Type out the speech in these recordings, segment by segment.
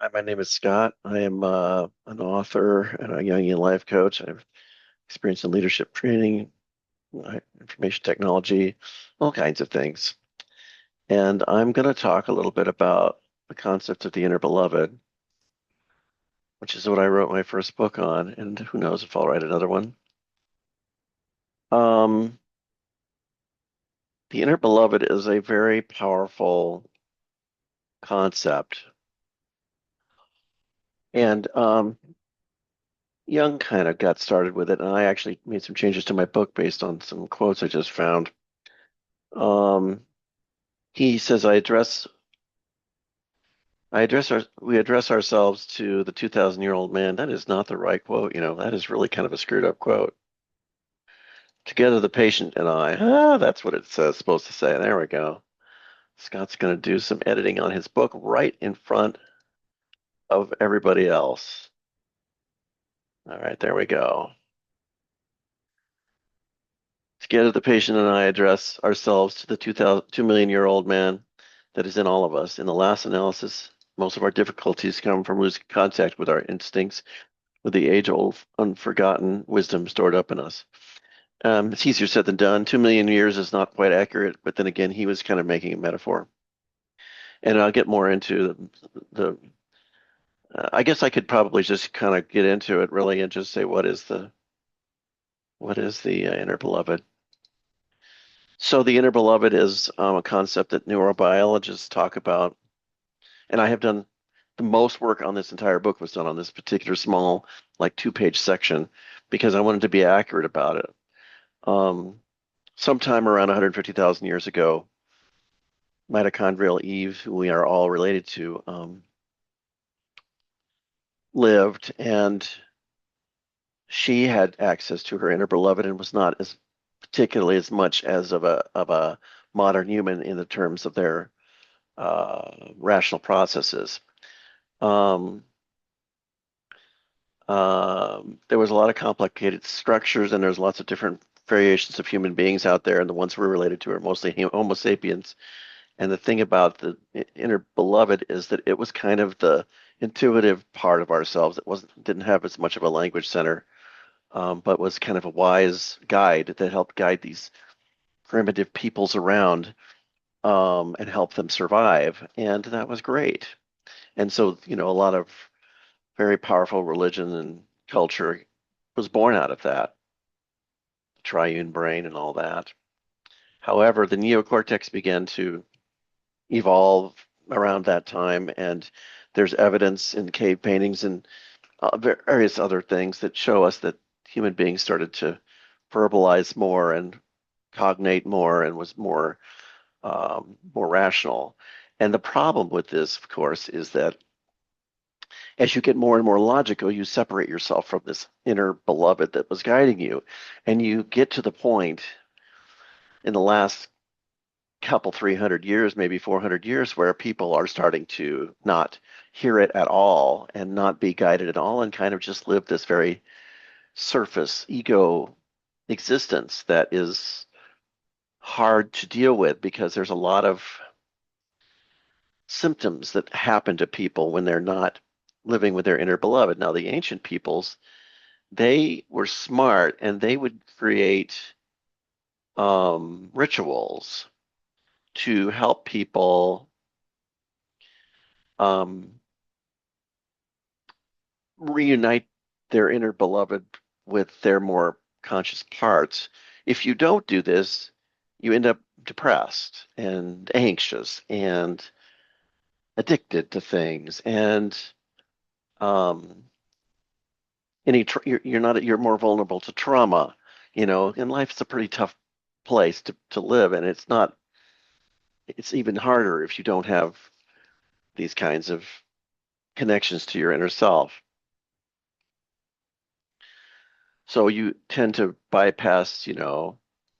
Hi, my name is Scott. I am an author and a Jungian life coach. I've experience in leadership training, information technology, all kinds of things. And I'm going to talk a little bit about the concept of the inner beloved, which is what I wrote my first book on. And who knows if I'll write another one. Um, the inner beloved is a very powerful concept. And Jung kind of got started with it, and I actually made some changes to my book based on some quotes I just found. Um, he says, we address ourselves to the 2,000-year-old man. That is not the right quote. That is really kind of a screwed up quote. Together, the patient and I. That's what it's supposed to say. There we go. Scott's going to do some editing on his book right in front of everybody else. All right, there we go. Together, the patient and I address ourselves to the 2,000 2 million-year-old man that is in all of us. In the last analysis, most of our difficulties come from losing contact with our instincts, with the age-old, unforgotten wisdom stored up in us. It's easier said than done. 2 million years is not quite accurate, but then again, he was kind of making a metaphor. And I'll get more into I guess I could probably just kind of get into it really and just say what is the inner beloved? So the inner beloved is a concept that neurobiologists talk about, and I have done the most work on this entire book was done on this particular small, like 2-page section, because I wanted to be accurate about it. Sometime around 150,000 years ago, mitochondrial Eve, who we are all related to, lived, and she had access to her inner beloved and was not as particularly as much as of a modern human in the terms of their rational processes. Um, there was a lot of complicated structures, and there's lots of different variations of human beings out there, and the ones we're related to are mostly Homo sapiens. And the thing about the inner beloved is that it was kind of the intuitive part of ourselves. It didn't have as much of a language center, but was kind of a wise guide that helped guide these primitive peoples around and help them survive. And that was great. And so, a lot of very powerful religion and culture was born out of that, the triune brain and all that. However, the neocortex began to evolve around that time, and there's evidence in cave paintings and various other things that show us that human beings started to verbalize more and cognate more and was more rational. And the problem with this, of course, is that as you get more and more logical, you separate yourself from this inner beloved that was guiding you, and you get to the point in the last couple 300 years, maybe 400 years, where people are starting to not hear it at all and not be guided at all and kind of just live this very surface ego existence that is hard to deal with because there's a lot of symptoms that happen to people when they're not living with their inner beloved. Now, the ancient peoples, they were smart and they would create rituals to help people um, reunite their inner beloved with their more conscious parts. If you don't do this, you end up depressed and anxious and addicted to things and um you're more vulnerable to trauma, and life's a pretty tough place to live, and it's even harder if you don't have these kinds of connections to your inner self. So you tend to bypass,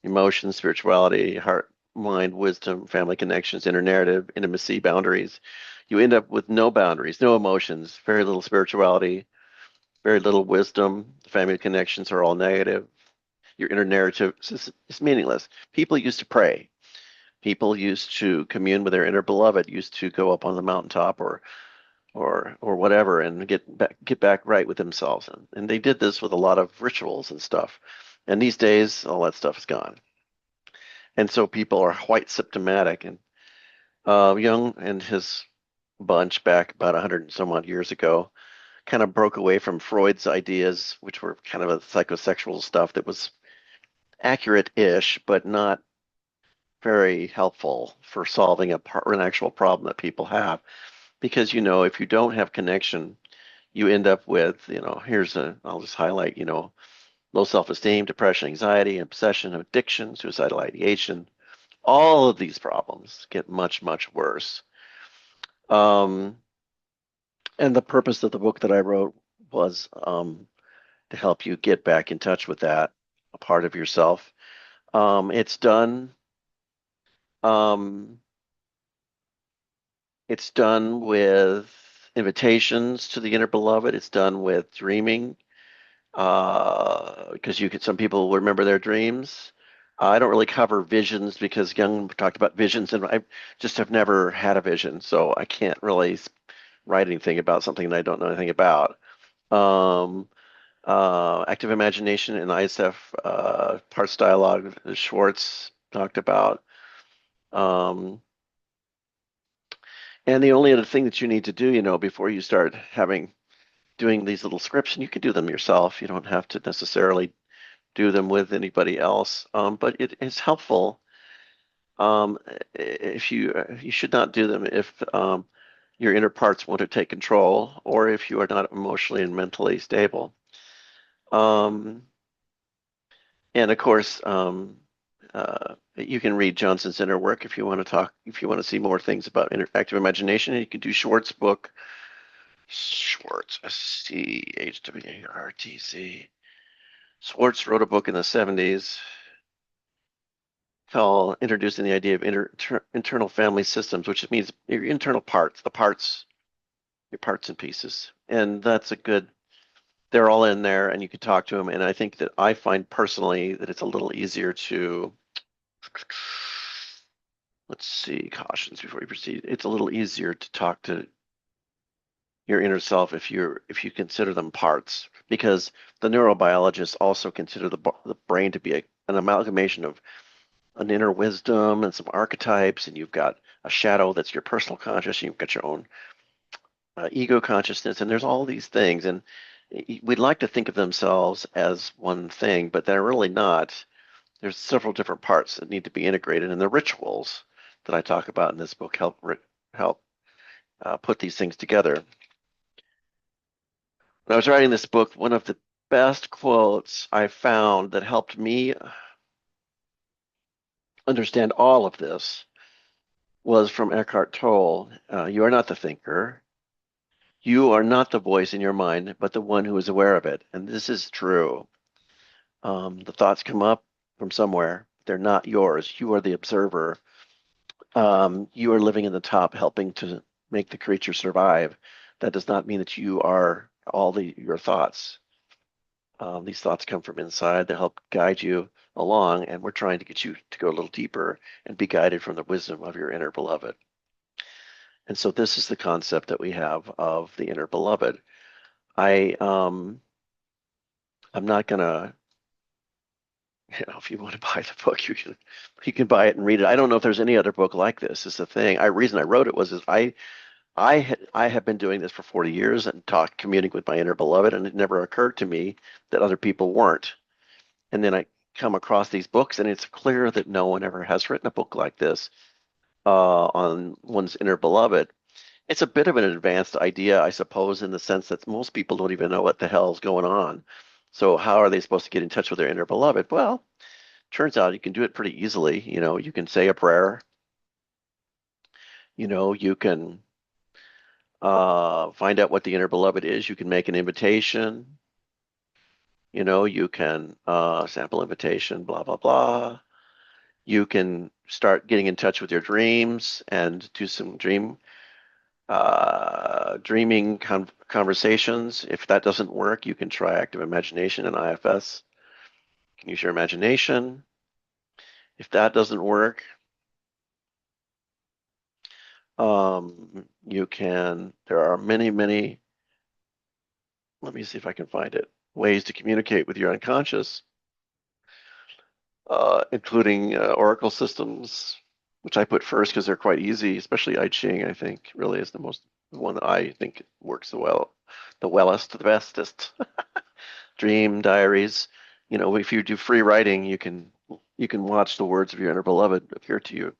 emotion, spirituality, heart, mind, wisdom, family connections, inner narrative, intimacy, boundaries. You end up with no boundaries, no emotions, very little spirituality, very little wisdom. Family connections are all negative. Your inner narrative is meaningless. People used to pray. People used to commune with their inner beloved, used to go up on the mountaintop or or whatever and get back right with themselves. And they did this with a lot of rituals and stuff. And these days, all that stuff is gone. And so people are quite symptomatic. And Jung and his bunch back about 100 and some odd years ago kind of broke away from Freud's ideas, which were kind of a psychosexual stuff that was accurate-ish, but not very helpful for solving an actual problem that people have. Because, if you don't have connection, you end up with, I'll just highlight, low self-esteem, depression, anxiety, obsession, addiction, suicidal ideation. All of these problems get much, much worse. Um, and the purpose of the book that I wrote was to help you get back in touch with that a part of yourself. It's done. Um, it's done with invitations to the inner beloved. It's done with dreaming, because some people will remember their dreams. I don't really cover visions because Jung talked about visions, and I just have never had a vision, so I can't really write anything about something that I don't know anything about. Um, Active imagination and ISF, parts dialogue, Schwartz talked about. Um, and the only other thing that you need to do, before you start doing these little scripts, and you can do them yourself. You don't have to necessarily do them with anybody else. But it is helpful. Um, if you should not do them if your inner parts want to take control, or if you are not emotionally and mentally stable. Um, and of course, you can read Johnson's inner work if you want to see more things about active imagination. You can do Schwartz's book, Schwartz, Schwartz. Schwartz wrote a book in the 70s called Introducing the Idea of Internal Family Systems, which means your internal parts, your parts and pieces. And they're all in there and you can talk to them. And I think that I find personally that it's a little easier to, let's see, cautions before you proceed. It's a little easier to talk to your inner self if you consider them parts, because the neurobiologists also consider the brain to be an amalgamation of an inner wisdom and some archetypes, and you've got a shadow that's your personal consciousness, and you've got your own ego consciousness, and there's all these things, and we'd like to think of themselves as one thing, but they're really not. There's several different parts that need to be integrated, and the rituals that I talk about in this book help put these things together. When I was writing this book, one of the best quotes I found that helped me understand all of this was from Eckhart Tolle. You are not the thinker. You are not the voice in your mind, but the one who is aware of it. And this is true. The thoughts come up from somewhere. They're not yours. You are the observer. You are living in the top, helping to make the creature survive. That does not mean that you are your thoughts. These thoughts come from inside. They help guide you along, and we're trying to get you to go a little deeper and be guided from the wisdom of your inner beloved. And so this is the concept that we have of the inner beloved. I'm not gonna, if you want to buy the book, you can buy it and read it. I don't know if there's any other book like this. Is the thing. Reason I wrote it was I have been doing this for 40 years and communing with my inner beloved, and it never occurred to me that other people weren't. And then I come across these books, and it's clear that no one ever has written a book like this on one's inner beloved. It's a bit of an advanced idea, I suppose, in the sense that most people don't even know what the hell is going on. So how are they supposed to get in touch with their inner beloved? Well, turns out you can do it pretty easily. You can say a prayer. You can find out what the inner beloved is. You can make an invitation. You can sample invitation, blah, blah, blah. You can start getting in touch with your dreams and do some dreaming conversations. If that doesn't work, you can try active imagination and IFS. You can use your imagination. If that doesn't work, There are many, many, let me see if I can find it, ways to communicate with your unconscious, including oracle systems, which I put first because they're quite easy, especially I Ching, I think, really is the one that I think works the wellest, the bestest. Dream diaries. If you do free writing, you can watch the words of your inner beloved appear to you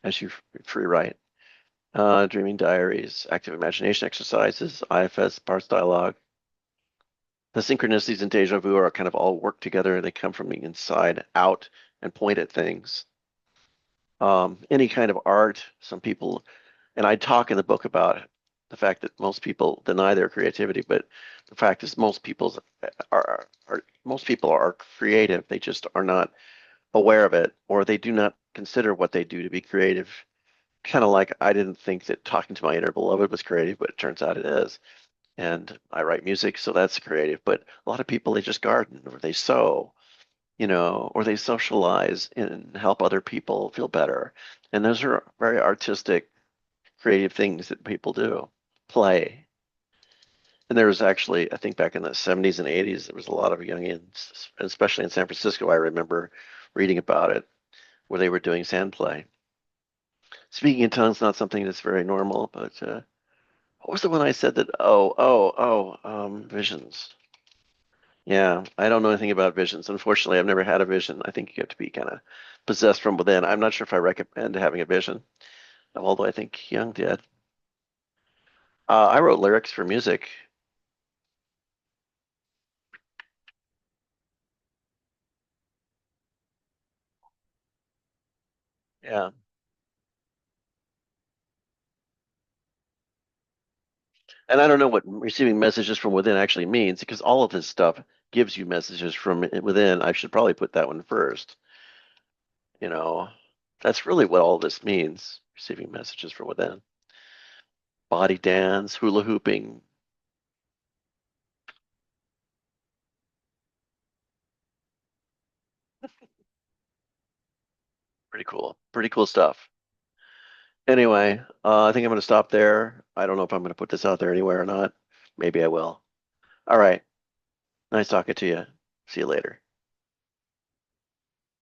as you free write. Dreaming diaries, active imagination exercises, IFS, parts dialogue. The synchronicities and deja vu are kind of all work together. They come from the inside out and point at things. Any kind of art, some people, and I talk in the book about the fact that most people deny their creativity, but the fact is most people are creative. They just are not aware of it, or they do not consider what they do to be creative. Kind of like I didn't think that talking to my inner beloved was creative, but it turns out it is. And I write music, so that's creative. But a lot of people, they just garden or they sew, or they socialize and help other people feel better. And those are very artistic, creative things that people do. Play. And there was actually, I think back in the 70s and 80s, there was a lot of Jungians, especially in San Francisco. I remember reading about it, where they were doing sand play. Speaking in tongues, not something that's very normal, but what was the one I said that? Visions. Yeah, I don't know anything about visions. Unfortunately, I've never had a vision. I think you have to be kind of possessed from within. I'm not sure if I recommend having a vision, although I think Jung did. I wrote lyrics for music. Yeah, and I don't know what receiving messages from within actually means because all of this stuff gives you messages from within. I should probably put that one first. You know, that's really what all this means, receiving messages from within. Body dance, hula hooping, pretty cool. Pretty cool stuff. Anyway, I think I'm going to stop there. I don't know if I'm going to put this out there anywhere or not. Maybe I will. All right. Nice talking to you. See you later.